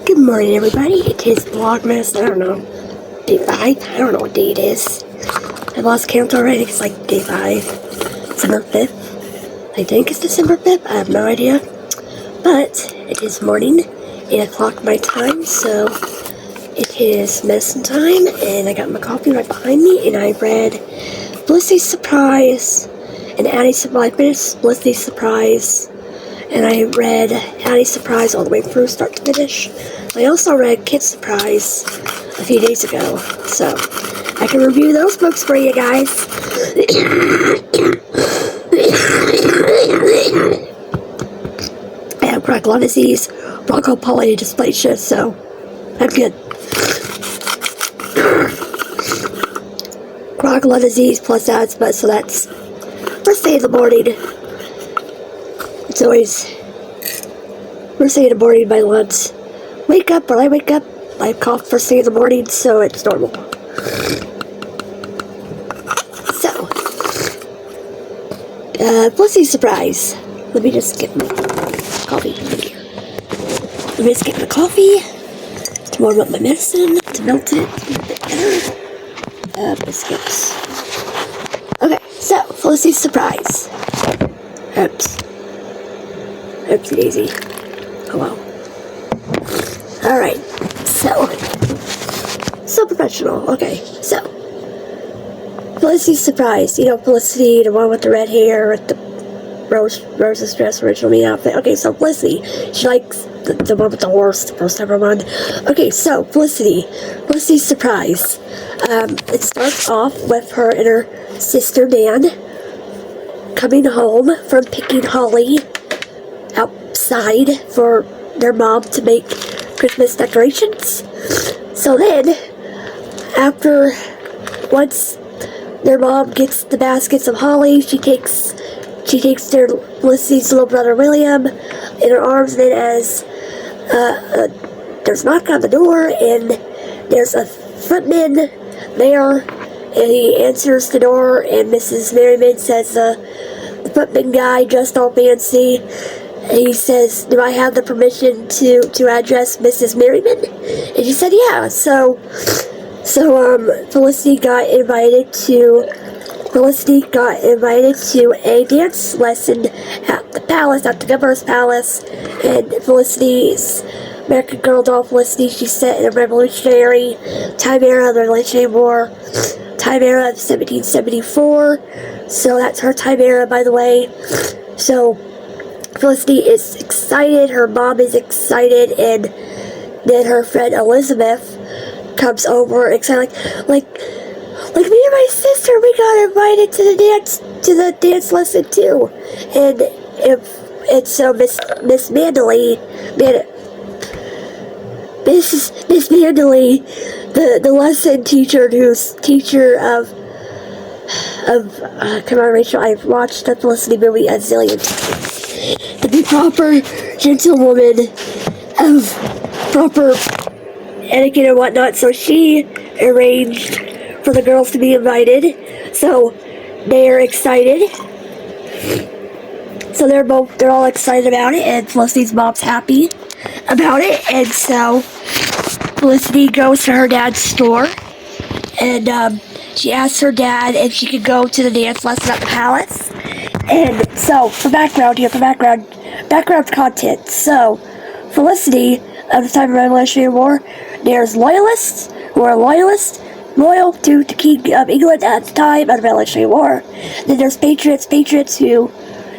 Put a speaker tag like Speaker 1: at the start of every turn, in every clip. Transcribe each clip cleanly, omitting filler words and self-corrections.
Speaker 1: Good morning, everybody. It is Vlogmas. I don't know. Day 5? I don't know what day it is. I lost count already. It's like day 5. December 5th. I think it's December 5th. I have no idea. But it is morning. 8 o'clock my time. So it is medicine time. And I got my coffee right behind me. And I read Blissey's Surprise. And Addie's Surprise. Blissey's Surprise. And I read Addie's Surprise all the way through, start to finish. I also read Kid's Surprise a few days ago, so I can review those books for you guys. I have chronic lung disease, bronchopolydysplastia, so I'm good. Chronic lung disease plus asthma, so that's first thing in the morning. It's always first thing in the morning, my lunch. Wake up, when I wake up, I cough first thing in the morning, so it's normal. So, Blissey's Surprise. Let me just get my coffee here. Let me just get my coffee to warm up my medicine, to melt it a bit better. Biscuits. Okay, so, Blissey's Surprise. Oops. Oops, daisy. Oh well. Alright, so professional. Okay, so Felicity's Surprise. You know, Felicity, the one with the red hair, with the Rose's dress, original me outfit. Okay, so Felicity, she likes the one with the horse, the first ever one. Okay, so Felicity's Surprise. It starts off with her and her sister Nan coming home from picking holly outside for their mom to make Christmas decorations. So then, once their mom gets the baskets of holly, she takes their Felicity's little brother William in her arms, and then as there's a knock on the door, and there's a footman there, and he answers the door, and Mrs. Merriman says, the footman guy dressed all fancy, he says, do I have the permission to address Mrs. Merriman? And she said, yeah. So Felicity got invited to a dance lesson at the palace, at the governor's palace. And Felicity's American Girl doll Felicity, she's set in a revolutionary time era of the Revolutionary War, time era of 1774. So that's her time era, by the way. So Felicity is excited, her mom is excited, and then her friend Elizabeth comes over excited, like me and my sister, we got invited to the dance lesson too. And so Miss Mandalay, the lesson teacher, who's teacher of come on Rachel, I've watched the Felicity movie a zillion times. To be proper gentlewoman of proper etiquette and whatnot, so she arranged for the girls to be invited. So they're excited. So they're all excited about it, and Felicity's mom's happy about it. And so Felicity goes to her dad's store, and she asks her dad if she could go to the dance lesson at the palace. And so, for background content. So, Felicity, at the time of the Revolutionary War, there's loyalists who are loyal to the King of England at the time of the Revolutionary War. Then there's patriots who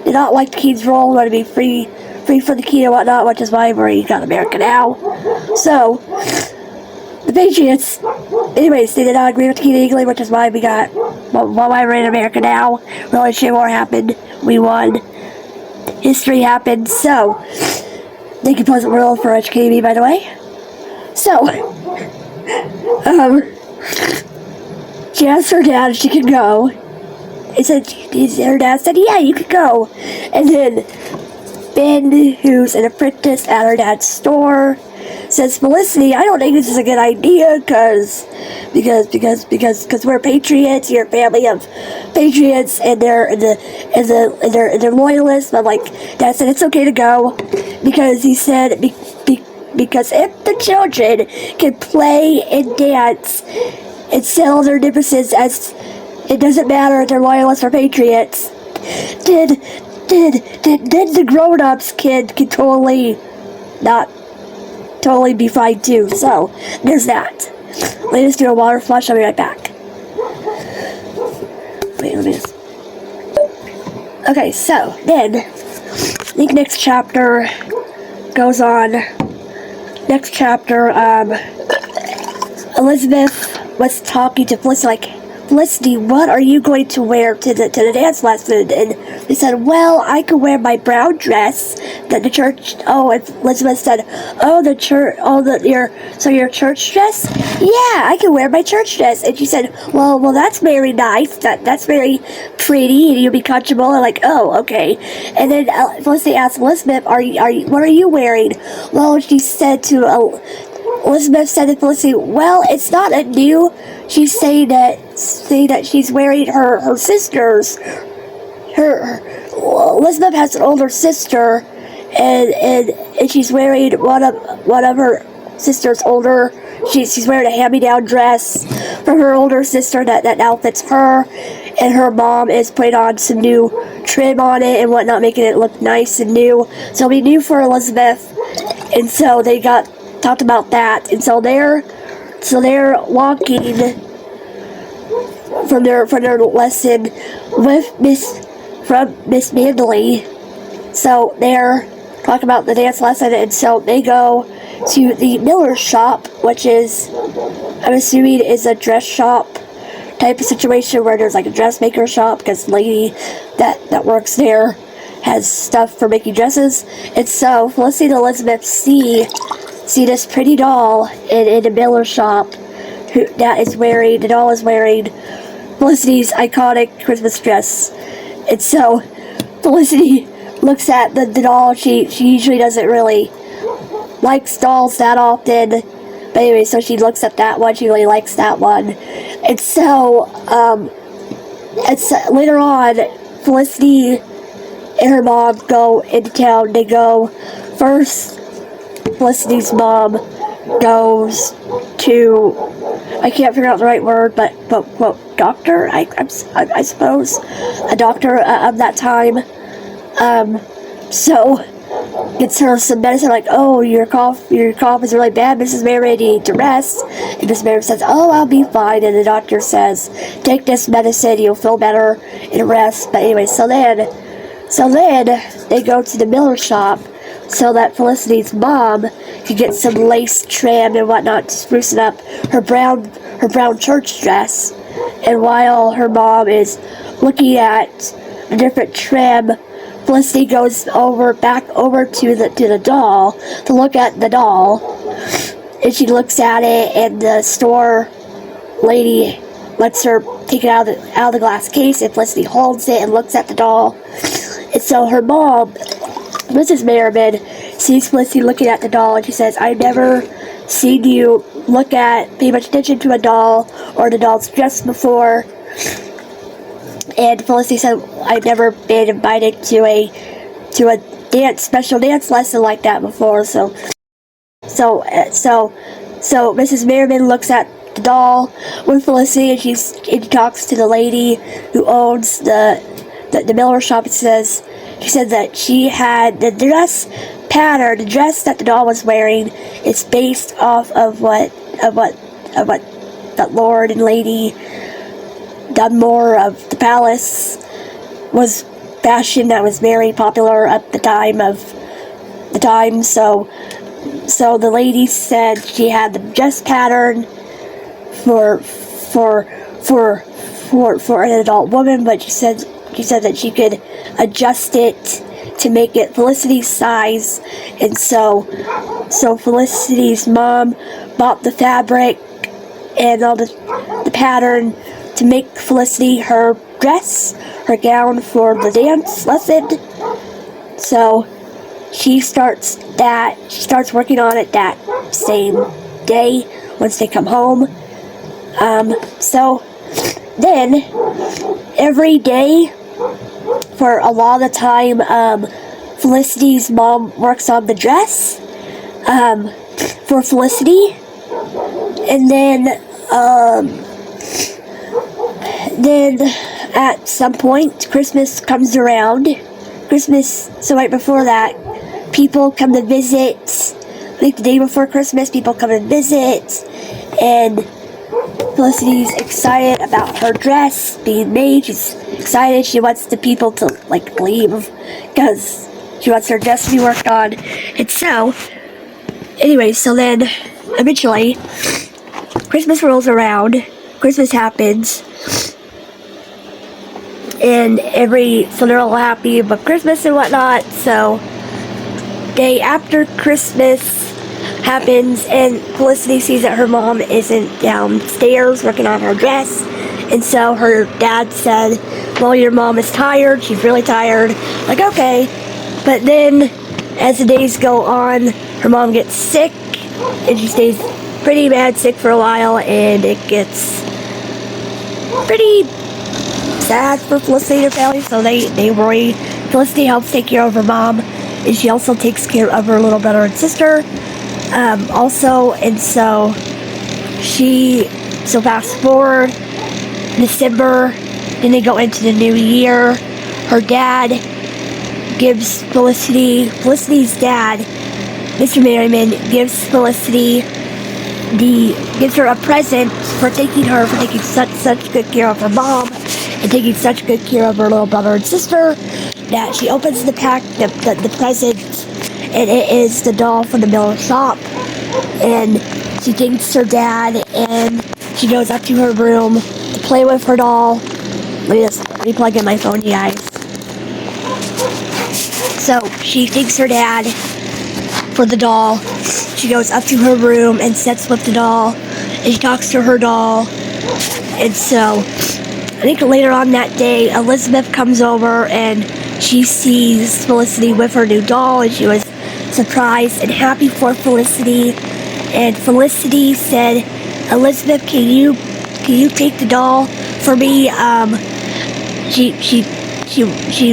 Speaker 1: did not like the King's rule, want to be free for the King and whatnot, which is why we got America now. So, the patriots, anyways, they did not agree with the King of England, which is why why we're in America now. Revolutionary War happened, we won, history happened. So, thank you, Pleasant World, for educating me, by the way. So, she asked her dad if she could go. Her dad said, yeah, you could go. And then Ben, who's an apprentice at her dad's store, says, Felicity, I don't think this is a good idea, because we're patriots, you're a family of patriots, and they're loyalists. But like Dad said, it's okay to go, because he said because if the children can play and dance and sell their differences as it doesn't matter if they're loyalists or patriots, then the grown-ups can totally be fine too. So, there's that. Let me just do a water flush, I'll be right back. Wait, let me just... Okay, so, then, I think next chapter goes on. Next chapter, Elizabeth was talking to Felicity, like, Felicity, what are you going to wear to the dance lesson? And they said, well, I could wear my brown dress that the church, and Elizabeth said, your church dress? Yeah, I can wear my church dress. And she said, well, that's very nice, that's very pretty, and you'll be comfortable, and like, oh, okay. And then Felicity asked Elizabeth, what are you wearing? Well, Elizabeth said to Felicity, well, it's not a new. She's saying that she's wearing her sister's. Elizabeth has an older sister, and she's wearing one of her sister's older. She's wearing a hand-me-down dress from her older sister that now fits her, and her mom is putting on some new trim on it and whatnot, making it look nice and new. So it'll be new for Elizabeth, and so they talked about that, and so they're walking from their lesson with Miss Mandley. So they're talking about the dance lesson, and so they go to the Miller's shop, which is, I'm assuming, is a dress shop type of situation where there's like a dressmaker shop, because the lady that works there has stuff for making dresses. And so Felicity and Elizabeth see this pretty doll in the Miller shop. The doll is wearing Felicity's iconic Christmas dress. And so Felicity looks at the doll. She usually doesn't really like dolls that often. But anyway, so she looks at that one. She really likes that one. And so, later on, Felicity and her mom go into town. They go first. Felicity's mom goes to, I can't figure out the right word, but doctor, I suppose, a doctor of that time. So gets her some medicine, like, oh, your cough is really bad, Mrs. Mary, you need to rest. And Mrs. Mary says, oh, I'll be fine. And the doctor says, take this medicine, you'll feel better and rest. But anyway, so then they go to the Miller shop so that Felicity's mom could get some lace trim and whatnot to spruce it up her brown church dress. And while her mom is looking at a different trim, Felicity goes back over to the doll to look at the doll, and she looks at it, and the store lady lets her take it out of the glass case, and Felicity holds it and looks at the doll. And so her mom, Mrs. Merriman, sees Felicity looking at the doll, and she says, I've never seen you pay much attention to a doll or the doll's dress before. And Felicity said, I've never been invited to a special dance lesson like that before. So Mrs. Merriman looks at the doll with Felicity, and she talks to the lady who owns the Miller shop. She said that she had the dress pattern, the dress that the doll was wearing, is based off of what that Lord and Lady Dunmore of the Palace was fashion that was very popular at the time. So the lady said she had the dress pattern for an adult woman, but she said that she could adjust it to make it Felicity's size. And so Felicity's mom bought the fabric and all the pattern to make Felicity her dress, her gown for the dance lesson. So she starts working on it that same day once they come home. So then every day for a lot of time, Felicity's mom works on the dress. for Felicity. And then at some point, Christmas comes around. So right before that, people come to visit. Like the day before Christmas, people come and visit. And Felicity's excited about her dress being made. She's excited. She wants the people to, like, leave because she wants her dress to be worked on. And so, anyway, so then, eventually, Christmas rolls around. Christmas happens. And so they're all happy about Christmas and whatnot. So, day after Christmas happens, and Felicity sees that her mom isn't downstairs working on her dress. And so her dad said, well, your mom is tired. She's really tired. Like, okay. But then, as the days go on, her mom gets sick. And she stays pretty bad sick for a while. And it gets pretty sad for Felicity and her family, so they worry. Felicity helps take care of her mom, and she also takes care of her little brother and sister. And so fast forward, December, then they go into the new year. Her dad gives Felicity's dad, Mr. Merriman, gives her a present for taking such good care of her mom and taking such good care of her little brother and sister, that she opens the present, and it is the doll from the Miller shop. And she thanks her dad, and she goes up to her room to play with her doll. Let me plug in my phone, you guys. So she thanks her dad for the doll. She goes up to her room and sits with the doll, and she talks to her doll. And so I think later on that day, Elizabeth comes over and she sees Felicity with her new doll, and she was surprised and happy for Felicity. And Felicity said, Elizabeth, can you take the doll for me? She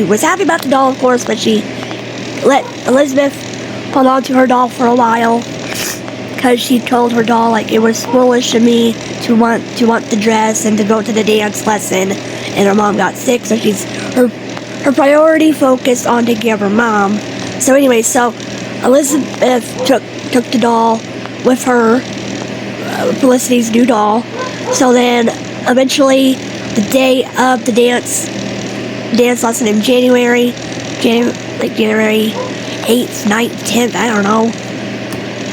Speaker 1: was happy about the doll, of course, but she let Elizabeth hold on to her doll for a while, because she told her doll, like, it was foolish of me to want the dress and to go to the dance lesson, and her mom got sick, so her priority focused on taking care of her mom. So anyway, so Elizabeth took the doll with her, Felicity's new doll. So then eventually the day of the dance lesson in January 8th, 9th, 10th, I don't know,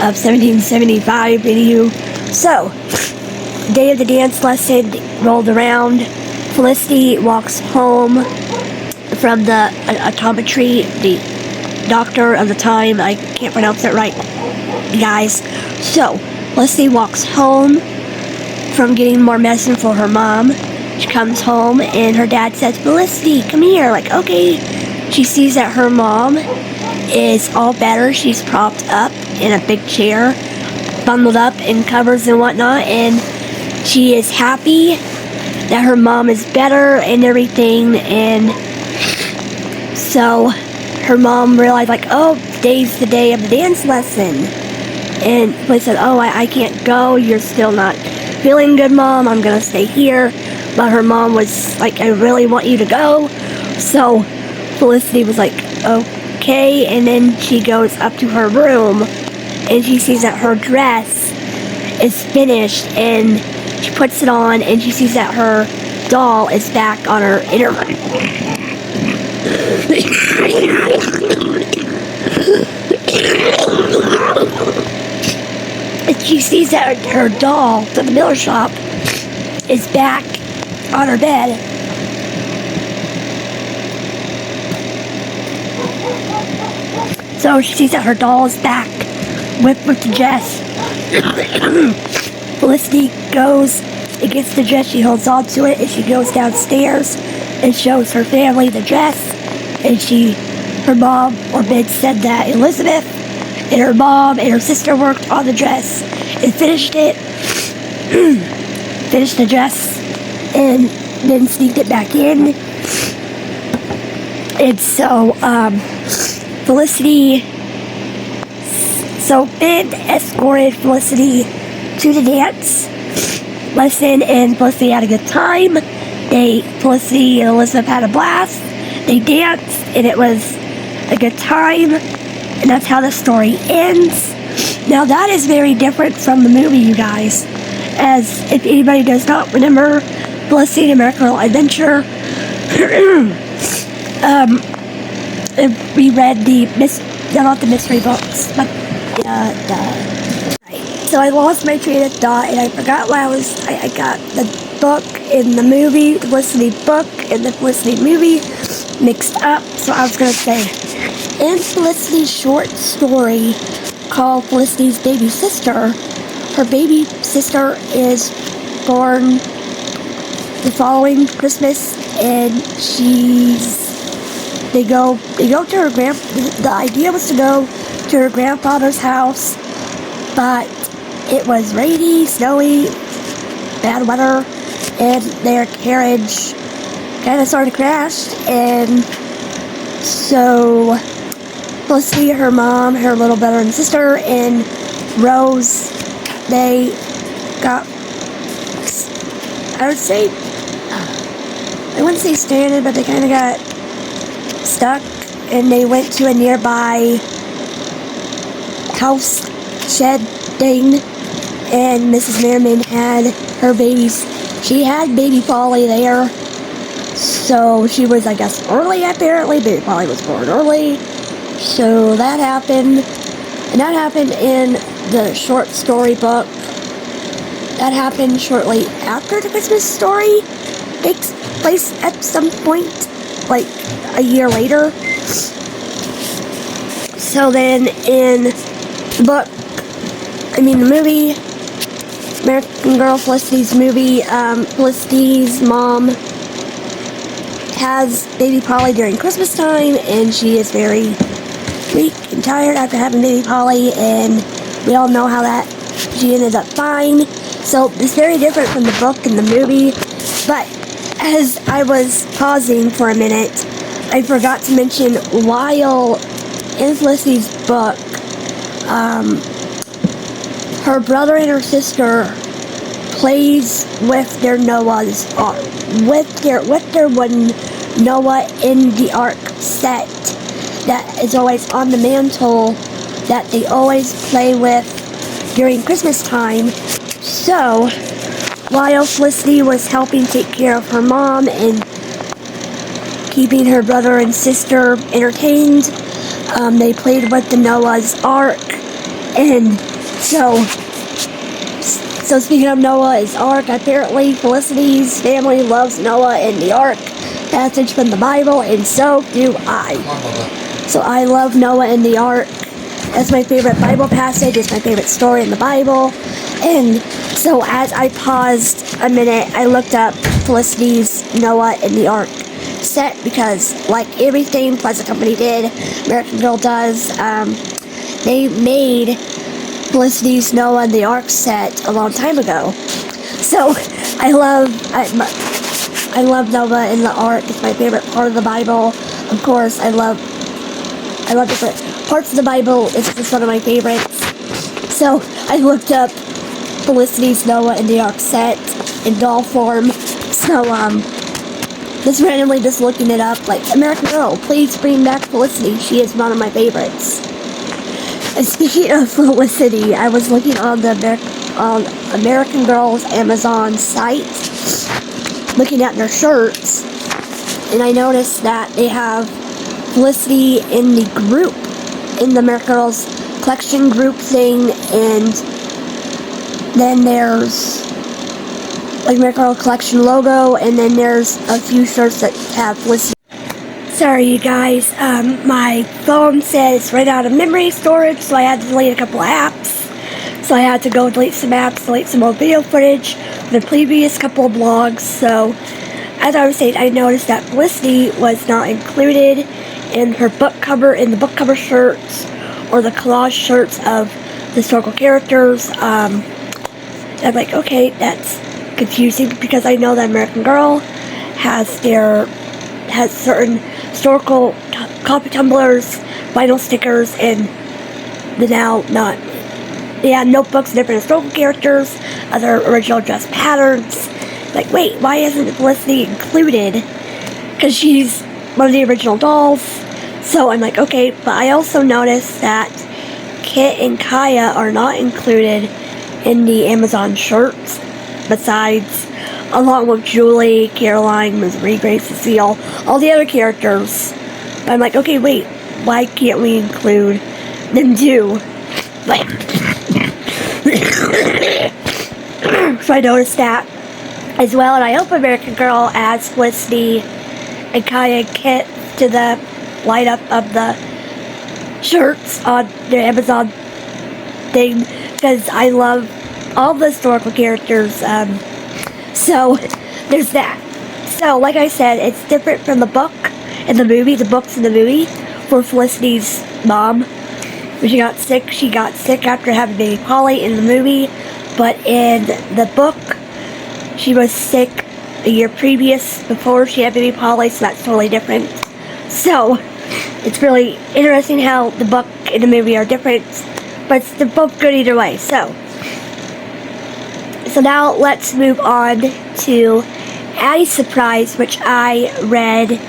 Speaker 1: of 1775, anywho. So, the day of the dance lesson rolled around. Felicity walks home from the optometry, the doctor of the time. I can't pronounce it right, guys. So, Felicity walks home from getting more medicine for her mom. She comes home, and her dad says, Felicity, come here. Like, okay. She sees that her mom is all better. She's propped up in a big chair, bundled up in covers and whatnot, and she is happy that her mom is better and everything. And so her mom realized, like, oh, today's the day of the dance lesson. And they said, oh, I can't go. You're still not feeling good, Mom. I'm going to stay here. But her mom was like, I really want you to go. So Felicity was like, okay. And then she goes up to her room, and she sees that her dress is finished, and she puts it on, and she sees that her doll is back on her inner. And she sees that her doll from the Miller shop is back on her bed. So she sees that her doll is back with the dress. Felicity goes and gets the dress. She holds on to it, and she goes downstairs and shows her family the dress. And her mom or Ben said that Elizabeth and her mom and her sister worked on the dress and finished it. Finished the dress and then sneaked it back in. And so, So Ben escorted Felicity to the dance lesson, and Felicity had a good time. Felicity and Elizabeth had a blast. They danced, and it was a good time, and that's how the story ends. Now that is very different from the movie, you guys. As if anybody does not remember Felicity and American Girl Adventure, we read not the mystery books, but so I lost my train of thought, and I forgot why I got the book in the movie, the Felicity book and the Felicity movie mixed up. So I was going to say, in Felicity's short story called Felicity's Baby Sister, her baby sister is born the following Christmas, and they go to her the idea was to go to her grandfather's house, but it was rainy, snowy, bad weather, and their carriage kind of sort of crashed, and so Felicity, her mom, her little brother and sister, and Rose, they got, I wouldn't say stranded, but they kind of got stuck, and they went to a nearby house shed thing, and Mrs. Merriman had her babies. She had baby Polly there, so she was, I guess, early apparently. Baby Polly was born early, so that happened, and that happened in the short story book. That happened shortly after the Christmas story takes place at some point, like a year later. So then in the movie, American Girl, Felicity's movie, Felicity's mom has baby Polly during Christmas time, and she is very weak and tired after having baby Polly, and we all know how that she ended up fine. So it's very different from the book and the movie. But as I was pausing for a minute, I forgot to mention, while in Felicity's book, her brother and her sister plays with their Noah's Ark, with their one Noah in the Ark set that is always on the mantle that they always play with during Christmas time. So while Felicity was helping take care of her mom and keeping her brother and sister entertained, they played with the Noah's Ark. And so speaking of Noah's Ark, apparently Felicity's family loves Noah and the Ark passage from the Bible, and so do I. So I love Noah and the Ark. That's my favorite Bible passage. It's my favorite story in the Bible. And so as I paused a minute, I looked up Felicity's Noah and the Ark set, because like everything Pleasant Company did, American Girl does, they made Felicity's Noah and the Ark set a long time ago. So I love Noah and the Ark. It's my favorite part of the Bible. Of course, I love different parts of the Bible. It's just one of my favorites. So I looked up Felicity's Noah and the Ark set in doll form. So just randomly looking it up, like, American Girl, please bring back Felicity. She is one of my favorites. And speaking of Felicity, I was looking on the American Girl's Amazon site, looking at their shirts, and I noticed that they have Felicity in the group, in the American Girl's collection group thing, and then there's like American Girl collection logo, and then there's a few shirts that have Felicity. Sorry you guys, my phone says ran out of memory storage, so I had to delete a couple of apps. So I had to go delete some apps, delete some old video footage from the previous couple of vlogs. So as I was saying, I noticed that Felicity was not included in her book cover, in the book cover shirts or the collage shirts of the historical characters. I'm like, okay, that's confusing, because I know that American Girl has certain historical copy tumblers, vinyl stickers, and the now not. They had notebooks, different historical characters, other original dress patterns. Like, wait, why isn't Felicity included? Because she's one of the original dolls. So I'm like, okay, but I also noticed that Kit and Kaya are not included in the Amazon shirts, besides, along with Julie, Caroline, Missouri, Grace, Cecile, all the other characters. But I'm like, okay, wait, why can't we include them too? Like, so I noticed that as well, and I hope American Girl adds Felicity and Kaya and Kit to the lineup of the shirts on their Amazon thing, because I love all the historical characters. So there's that. So like I said, it's different from the book and the movie. The book's in the movie for Felicity's mom. When she got sick after having baby Polly in the movie, but in the book, she was sick a year previous before she had baby Polly, so that's totally different. So it's really interesting how the book and the movie are different, but they're both good either way. So now let's move on to Addie's surprise, which I read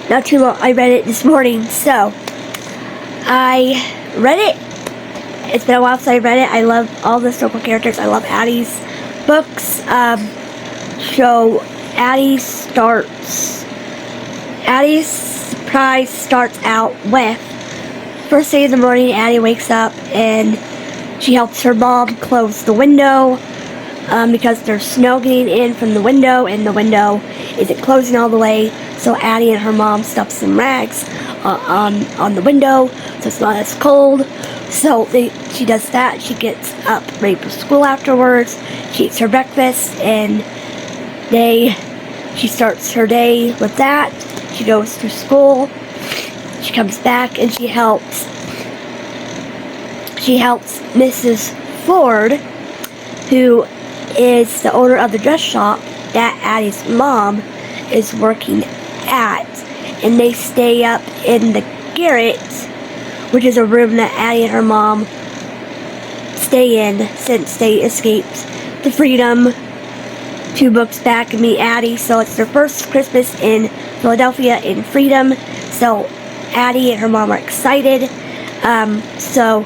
Speaker 1: not too long. I read it this morning, so I read it. It's been a while since I read it. I love all the historical characters. I love Addie's books. So Addie's surprise starts out with, first thing in the morning, Addie wakes up and she helps her mom close the window because there's snow getting in from the window and the window isn't closing all the way. So Addie and her mom stuff some rags on the window so it's not as cold. So she does that. She gets up ready for school afterwards. She eats her breakfast and she starts her day with that. She goes to school. She comes back and she helps Mrs. Ford, who is the owner of the dress shop that Addie's mom is working at, and they stay up in the garret, which is a room that Addie and her mom stay in since they escaped the Freedom 2 books back and meet Addie. So it's their first Christmas in Philadelphia in Freedom. So Addie and her mom are excited. So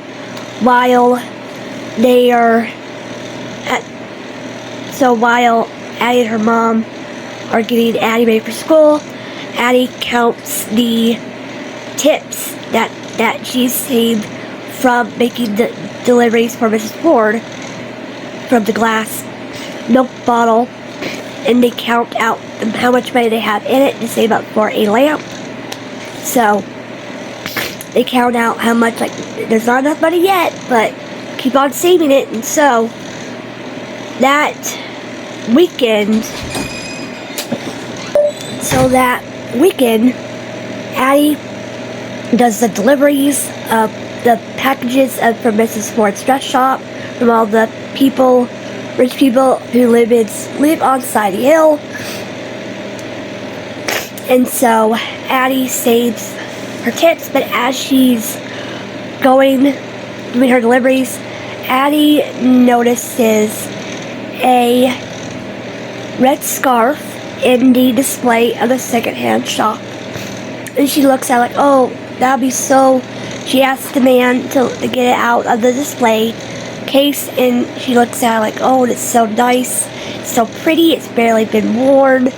Speaker 1: while Addie and her mom are getting Addie ready for school, Addie counts the tips that she's saved from making the deliveries for Mrs. Ford from the glass milk bottle, and they count out how much money they have in it to save up for a lamp. So they count out how much, like, there's not enough money yet, but keep on saving it. And so that weekend, Addie does the deliveries of the packages from Mrs. Ford's dress shop from all the rich people who live on Sidey Hill. And so Addie saves her tips, but as she's doing her deliveries, Addie notices a red scarf in the display of the secondhand shop. And she looks at it like, oh, that'd be so. She asks the man to get it out of the display case, and she looks at it like, oh, it's so nice, it's so pretty, it's barely been worn.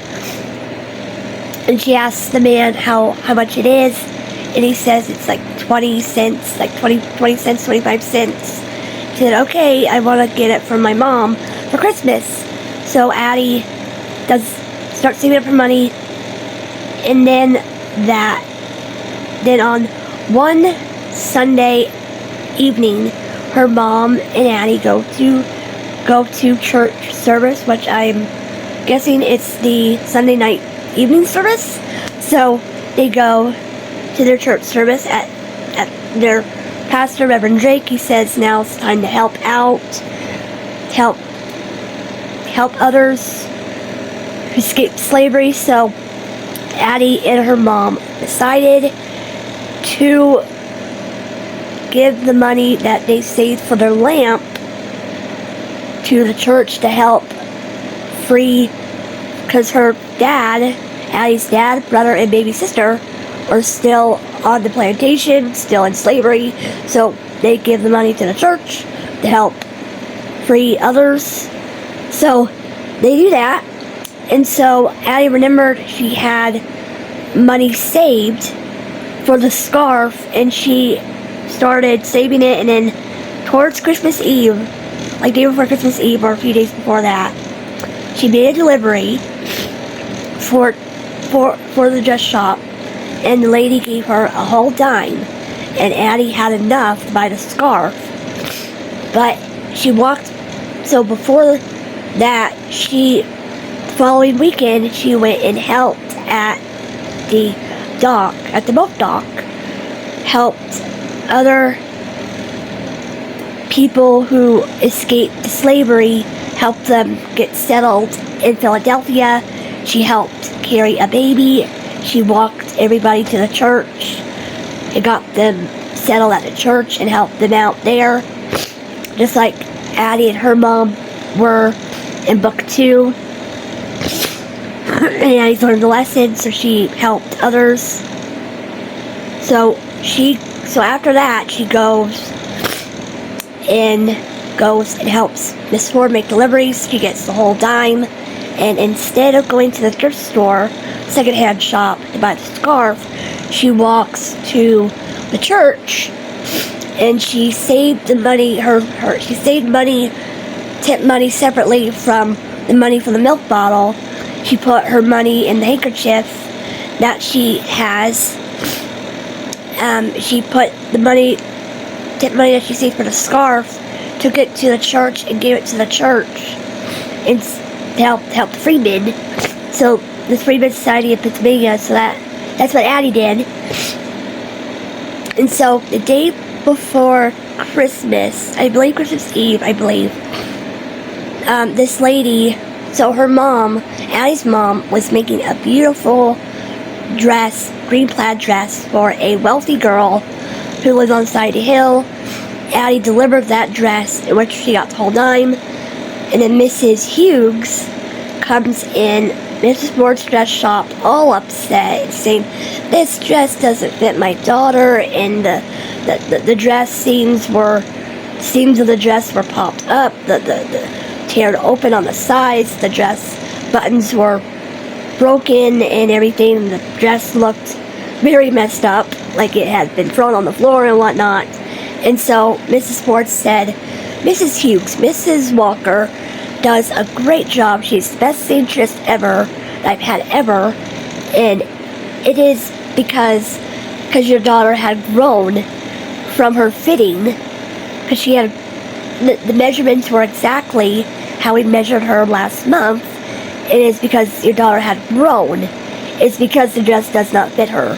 Speaker 1: And she asks the man how much it is, and he says it's like 20 cents, like 20 cents, 25 cents. She said, okay, I want to get it from my mom for Christmas. So Addie starts saving up her money, and then on one Sunday evening, her mom and Addie go to church service, which I'm guessing it's the Sunday night evening service. So they go to their church service at their pastor, Reverend Drake. He says now it's time to help out, help others who escaped slavery. So Addie and her mom decided to give the money that they saved for their lamp to the church to help free, because her dad, Addie's dad, brother, and baby sister are still on the plantation, still in slavery, so they give the money to the church to help free others. So they do that, and so Addie remembered she had money saved for the scarf, and she started saving it, and then towards Christmas Eve, like day before Christmas Eve or a few days before that, she made a delivery for the dress shop, and the lady gave her a whole dime, and Addie had enough to buy the scarf. But she walked, so before that, following weekend, she went and helped at the dock, at the boat dock, helped other people who escaped slavery, helped them get settled in Philadelphia. She helped carry a baby. She walked everybody to the church and got them settled at the church and helped them out there, just like Addie and her mom were in book 2. And Addie's learned the lesson, so she helped others. So after that, she goes and helps Miss Ford make deliveries. She gets the whole dime, and instead of going to the thrift store, secondhand shop, to buy the scarf, she walks to the church, and she saved the money. She saved money, tip money separately from the money for the milk bottle. She put her money in the handkerchief that she has. She put the money, tip money that she saved for the scarf, took it to the church and gave it to the church, and to help the freedmen. So the Freedmen's Society of Pennsylvania. So that's what Addie did. And so the day before Christmas, I believe Christmas Eve, this lady, so her mom, Addie's mom, was making a beautiful dress, green plaid dress, for a wealthy girl who lives on the side of the hill. Addie delivered that dress, in which she got the whole dime, and then Mrs. Hughes comes in Mrs. Ford's dress shop, all upset, saying, "This dress doesn't fit my daughter," and the dress seams of the dress were popped up, the teared open on the sides, the dress buttons were broken and everything, and the dress looked very messed up, like it had been thrown on the floor and whatnot. And so Mrs. Ford said, "Mrs. Hughes, Mrs. Walker does a great job. She's the best seamstress ever that I've had ever, and it is because your daughter had grown from her fitting, because she had the measurements were exactly how we measured her last month. It is because your daughter had grown. It's because the dress does not fit her."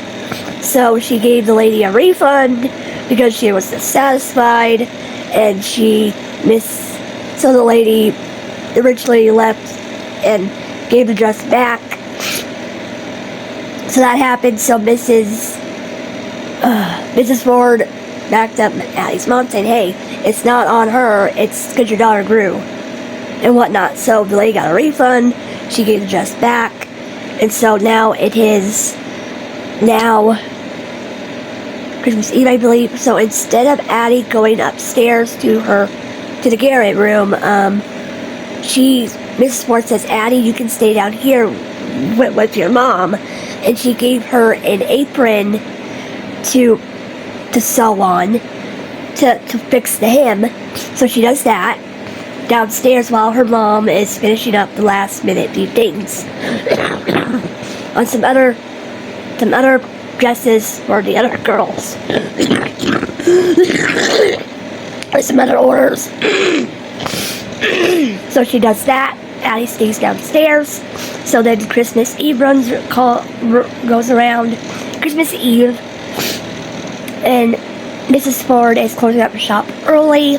Speaker 1: So she gave the lady a refund because she was dissatisfied, and so the lady originally left and gave the dress back. So that happened. So Mrs. Ford backed up Addie's mom, saying, "Hey, it's not on her, it's because your daughter grew," and whatnot. So the lady got a refund, she gave the dress back, and so now it is Christmas Eve, I believe. So instead of Addie going upstairs to the garret room, Mrs. Ford says, "Addie, you can stay down here with your mom," and she gave her an apron to sew on, to fix the hem. So she does that downstairs while her mom is finishing up the last minute few things on some other dresses for the other girls, or some other orders. So she does that. Addie stays downstairs. So then Christmas Eve goes around. Christmas Eve, and Mrs. Ford is closing up her shop early.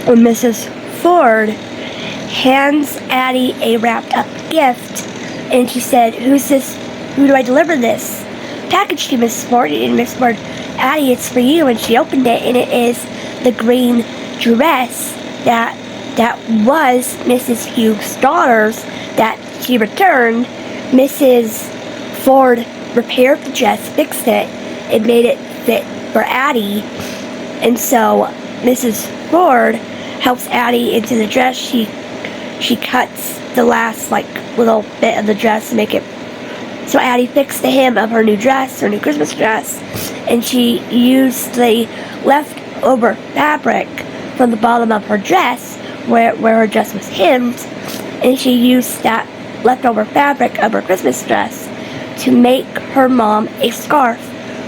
Speaker 1: When Mrs. Ford hands Addie a wrapped up gift, and she said, "Who's this? Who do I deliver this package to Miss Ford, and Miss Ford, Addie, it's for you. And she opened it, and it is the green dress that was Mrs. Hughes' daughter's that she returned. Mrs. Ford repaired the dress, fixed it, and made it fit for Addie. And so Mrs. Ford helps Addie into the dress. She cuts the last little bit of the dress to make it so Addie fixed the hem of her new dress, her new Christmas dress, and she used the leftover fabric from the bottom of her dress where her dress was hemmed, and she used that leftover fabric of her Christmas dress to make her mom a scarf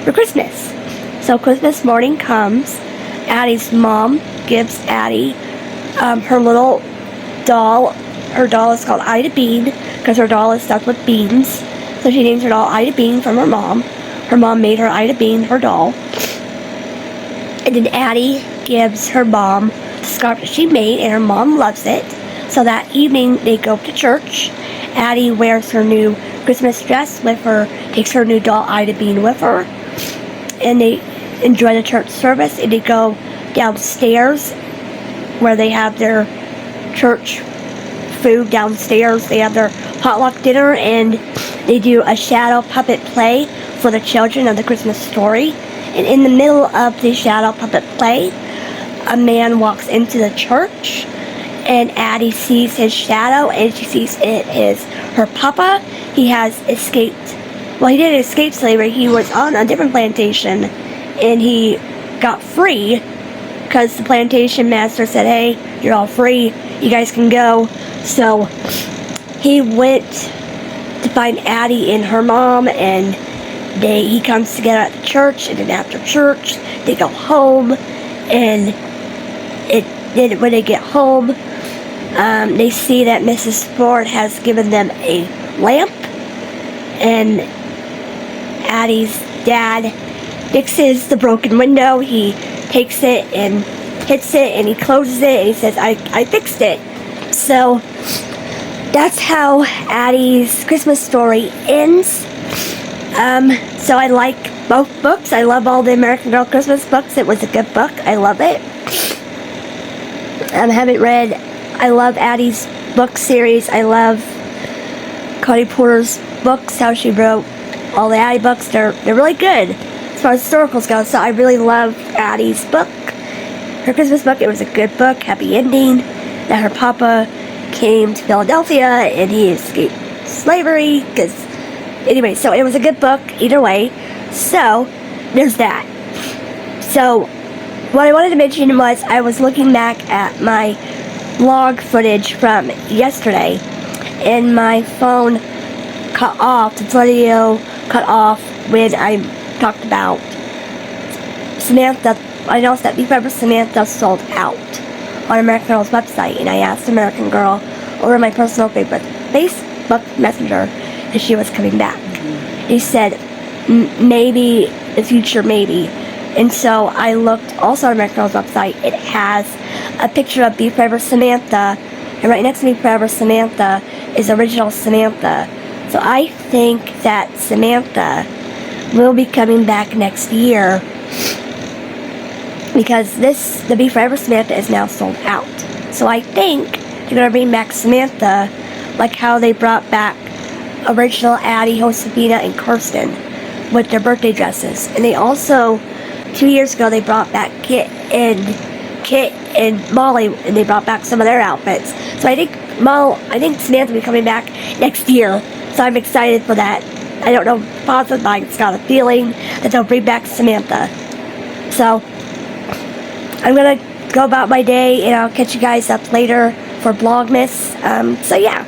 Speaker 1: for Christmas. So Christmas morning comes, Addie's mom gives Addie her little doll. Her doll is called Ida Bean because her doll is stuck with beans. So she names her doll Ida Bean from her mom. Her mom made her Ida Bean her doll. And then Addie gives her mom the scarf that she made, and her mom loves it. So that evening they go to church. Addie wears her new Christmas dress with her, takes her new doll Ida Bean with her, and they enjoy the church service, and they go downstairs where they have their church food downstairs. They have their potluck dinner, and they do a shadow puppet play for the children of the Christmas story. And in the middle of the shadow puppet play, a man walks into the church, and Addie sees his shadow, and she sees it is her papa. He has escaped. Well, he didn't escape slavery. He was on a different plantation, and he got free because the plantation master said, "Hey, you're all free. You guys can go." So he went to find Addie and her mom, and he comes together at the church, and then after church they go home, and then when they get home, they see that Mrs. Ford has given them a lamp, and Addie's dad fixes the broken window. He takes it and hits it, and he closes it, and he says, I fixed it. So that's how Addie's Christmas story ends. So I like both books. I love all the American Girl Christmas books. It was a good book. I love it. I love Addie's book series. I love Cody Porter's books, how she wrote all the Addie books. They're really good as far as historicals go. So I really love Addie's book. Her Christmas book, it was a good book, happy ending, that her papa came to Philadelphia and he escaped slavery. Anyway, so it was a good book either way. So there's that. So what I wanted to mention was I was looking back at my vlog footage from yesterday, and my phone cut off. The video cut off when I talked about Samantha. I noticed that Before Samantha sold out on American Girl's website, and I asked American Girl over my personal Facebook Messenger if she was coming back. He said, maybe in the future, maybe. And so I looked also on American Girl's website. It has a picture of Be Forever Samantha, and right next to Be Forever Samantha is original Samantha. So I think that Samantha will be coming back next year, because the Be Forever Samantha is now sold out. So I think they're going to bring back Samantha like how they brought back original Addie, Josefina, and Kirsten with their birthday dresses. And they also, 2 years ago, they brought back Kit and Molly, and they brought back some of their outfits. So I think Samantha will be coming back next year. So I'm excited for that. I don't know, positive, but it's got a feeling that they'll bring back Samantha. So I'm gonna go about my day, and I'll catch you guys up later for Vlogmas. So yeah.